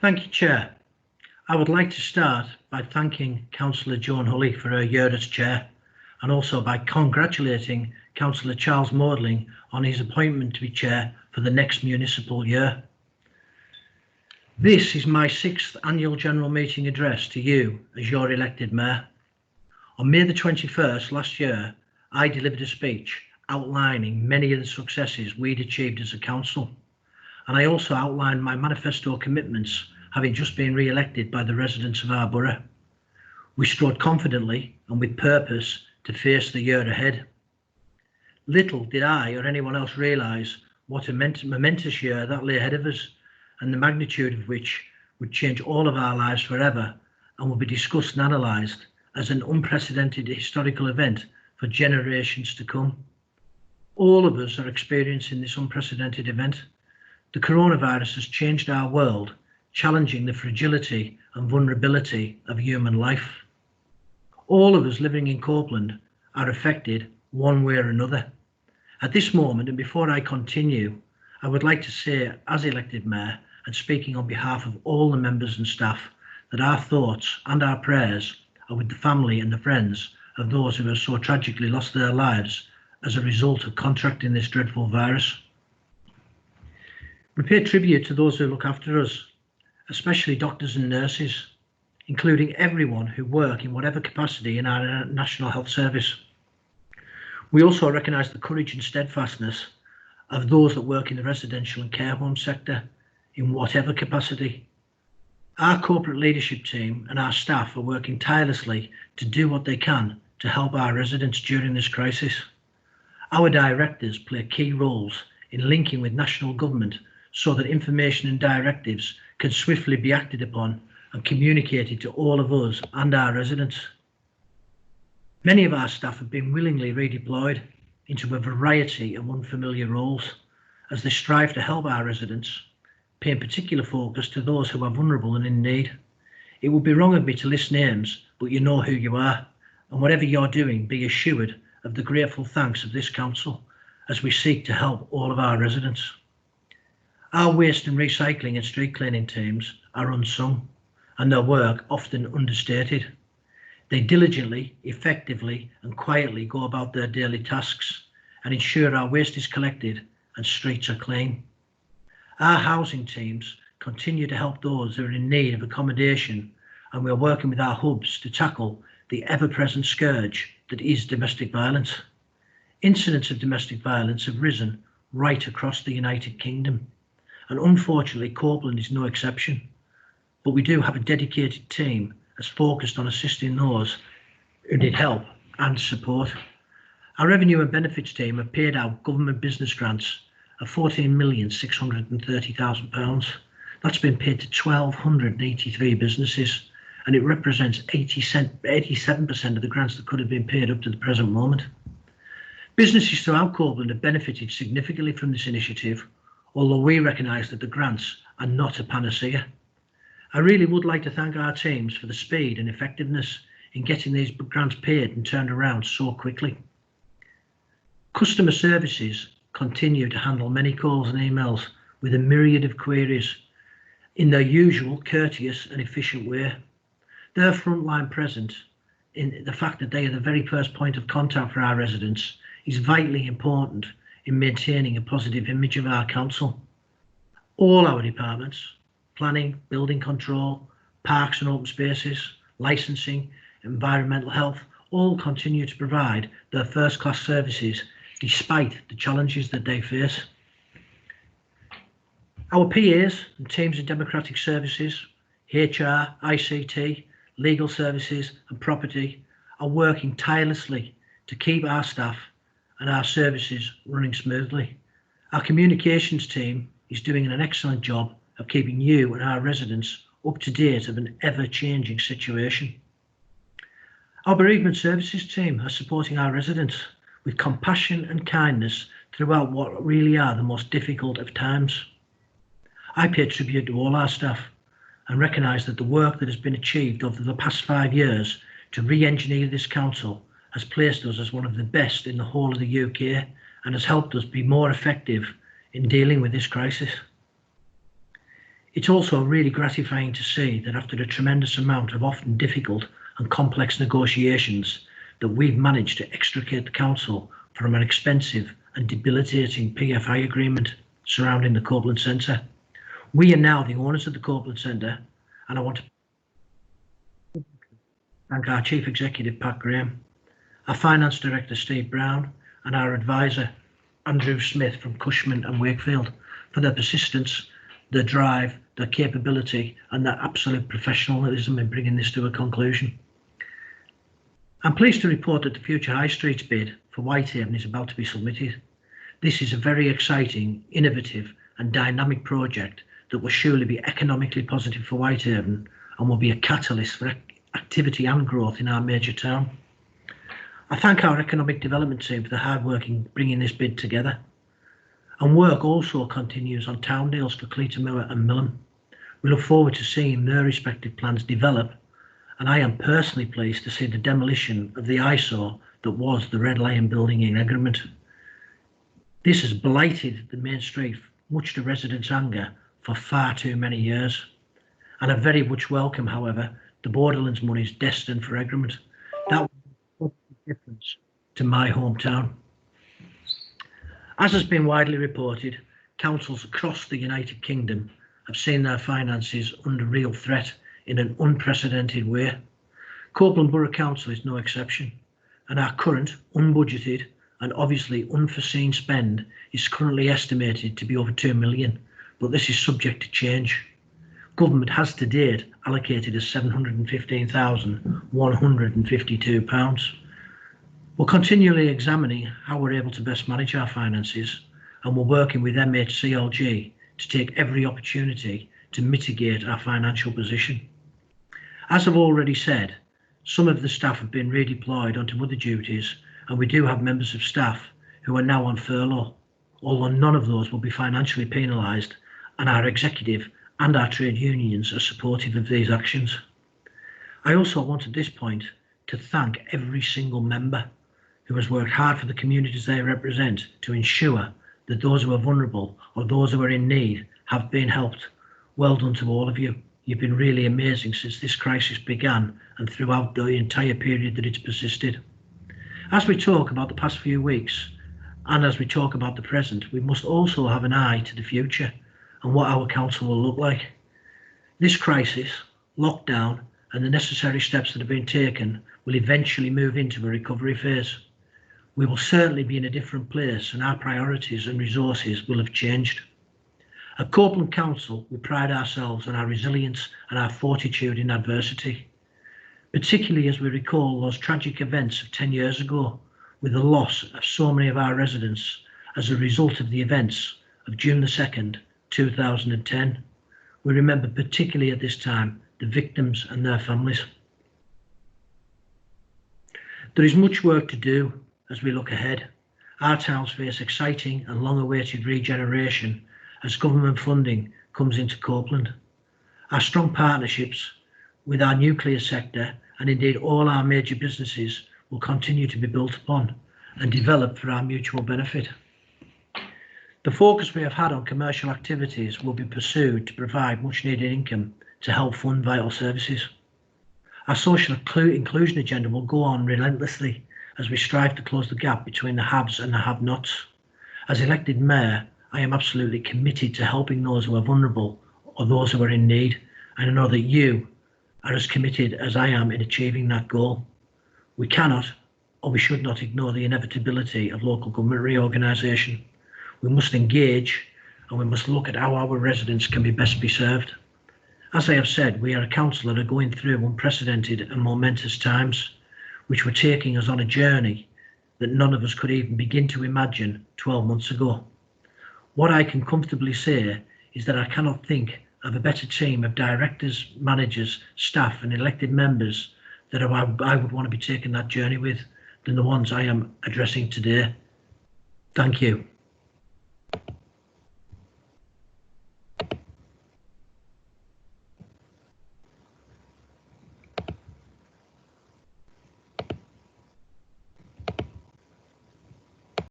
Thank you, Chair. I would like to start by thanking Councillor Joan Hulley for her year as Chair, and also by congratulating Councillor Charles Maudling on his appointment to be Chair for the next municipal year. This is my 6th annual general meeting address to you as your elected Mayor. On May the 21st last year, I delivered a speech outlining many of the successes we'd achieved as a council, and I also outlined my manifesto commitments, having just been re-elected by the residents of our borough. We strode confidently and with purpose to face the year ahead. Little did I or anyone else realise what a momentous year that lay ahead of us, and the magnitude of which would change all of our lives forever and will be discussed and analysed as an unprecedented historical event for generations to come. All of us are experiencing this unprecedented event. The coronavirus has changed our world, challenging the fragility and vulnerability of human life. All of us living in Copeland are affected one way or another. At this moment, and before I continue, I would like to say, as elected Mayor, and speaking on behalf of all the members and staff, that our thoughts and our prayers are with the family and the friends of those who have so tragically lost their lives as a result of contracting this dreadful virus. We pay tribute to those who look after us, especially doctors and nurses, including everyone who work in whatever capacity in our National Health Service. We also recognise the courage and steadfastness of those that work in the residential and care home sector in whatever capacity. Our corporate leadership team and our staff are working tirelessly to do what they can to help our residents during this crisis. Our directors play key roles in linking with national government so that information and directives can swiftly be acted upon and communicated to all of us and our residents. Many of our staff have been willingly redeployed into a variety of unfamiliar roles as they strive to help our residents, paying particular focus to those who are vulnerable and in need. It would be wrong of me to list names, but you know who you are, and whatever you're doing, be assured of the grateful thanks of this council as we seek to help all of our residents. Our waste and recycling and street cleaning teams are unsung and their work often understated. They diligently, effectively and quietly go about their daily tasks and ensure our waste is collected and streets are clean. Our housing teams continue to help those who are in need of accommodation, and we are working with our hubs to tackle the ever-present scourge that is domestic violence. Incidents of domestic violence have risen right across the United Kingdom, and unfortunately Copeland is no exception. But we do have a dedicated team that's focused on assisting those who need help and support. Our revenue and benefits team have paid out government business grants of £14,630,000. That's been paid to 1,283 businesses, and it represents 87% of the grants that could have been paid up to the present moment. Businesses throughout Copeland have benefited significantly from this initiative, although we recognise that the grants are not a panacea. I really would like to thank our teams for the speed and effectiveness in getting these grants paid and turned around so quickly. Customer services continue to handle many calls and emails with a myriad of queries in their usual courteous and efficient way. Their frontline presence, in the fact that they are the very first point of contact for our residents, is vitally important in maintaining a positive image of our council. All our departments, planning, building control, parks and open spaces, licensing, environmental health, all continue to provide their first-class services despite the challenges that they face. Our PAs and teams of democratic services, HR, ICT, legal services and property are working tirelessly to keep our staff and our services running smoothly. Our communications team is doing an excellent job of keeping you and our residents up to date of an ever-changing situation. Our bereavement services team are supporting our residents with compassion and kindness throughout what really are the most difficult of times. I pay tribute to all our staff and recognise that the work that has been achieved over the past 5 years to re-engineer this council has placed us as one of the best in the whole of the UK and has helped us be more effective in dealing with this crisis. It's also really gratifying to see that after a tremendous amount of often difficult and complex negotiations, that we've managed to extricate the council from an expensive and debilitating PFI agreement surrounding the Copeland Centre. We are now the owners of the Copeland Centre, and I want to thank our Chief Executive, Pat Graham, our Finance Director, Steve Brown, and our advisor, Andrew Smith from Cushman and Wakefield, for their persistence, their drive, their capability, and their absolute professionalism in bringing this to a conclusion. I'm pleased to report that the future High Streets bid for Whitehaven is about to be submitted. This is a very exciting, innovative and dynamic project that will surely be economically positive for Whitehaven and will be a catalyst for activity and growth in our major town. I thank our economic development team for the hard work in bringing this bid together. And work also continues on town deals for Cleatormoor and Millom. We look forward to seeing their respective plans develop, and I am personally pleased to see the demolition of the eyesore that was the Red Lion building in Egremont. This has blighted the main street, much to residents' anger, for far too many years. And I very much welcome, however, the Borderlands monies destined for Egremont. That will make a difference to my hometown. As has been widely reported, councils across the United Kingdom have seen their finances under real threat in an unprecedented way. Copeland Borough Council is no exception, and our current unbudgeted and obviously unforeseen spend is currently estimated to be over £2 million, but this is subject to change. Government has to date allocated as £715,152. We're continually examining how we're able to best manage our finances, and we're working with MHCLG to take every opportunity to mitigate our financial position. As I've already said, some of the staff have been redeployed onto other duties, and we do have members of staff who are now on furlough, although none of those will be financially penalised, and our executive and our trade unions are supportive of these actions. I also want at this point to thank every single member who has worked hard for the communities they represent to ensure that those who are vulnerable or those who are in need have been helped. Well done to all of you. You've been really amazing since this crisis began and throughout the entire period that it's persisted. As we talk about the past few weeks, and as we talk about the present, we must also have an eye to the future and what our council will look like. This crisis, lockdown, and the necessary steps that have been taken will eventually move into a recovery phase. We will certainly be in a different place, and our priorities and resources will have changed. At Copeland Council, we pride ourselves on our resilience and our fortitude in adversity, particularly as we recall those tragic events of 10 years ago with the loss of so many of our residents as a result of the events of June the 2nd, 2010. We remember particularly at this time the victims and their families. There is much work to do as we look ahead. Our towns face exciting and long-awaited regeneration as government funding comes into Copeland. Our strong partnerships with our nuclear sector and indeed all our major businesses will continue to be built upon and developed for our mutual benefit. The focus we have had on commercial activities will be pursued to provide much needed income to help fund vital services. Our social inclusion agenda will go on relentlessly as we strive to close the gap between the haves and the have-nots. As elected mayor, I am absolutely committed to helping those who are vulnerable or those who are in need, and I know that you are as committed as I am in achieving that goal. We cannot or we should not ignore the inevitability of local government reorganisation. We must engage and we must look at how our residents can be best be served. As I have said, we are a council that are going through unprecedented and momentous times, which were taking us on a journey that none of us could even begin to imagine 12 months ago. What I can comfortably say is that I cannot think of a better team of directors, managers, staff and elected members that I would want to be taking that journey with than the ones I am addressing today. Thank you.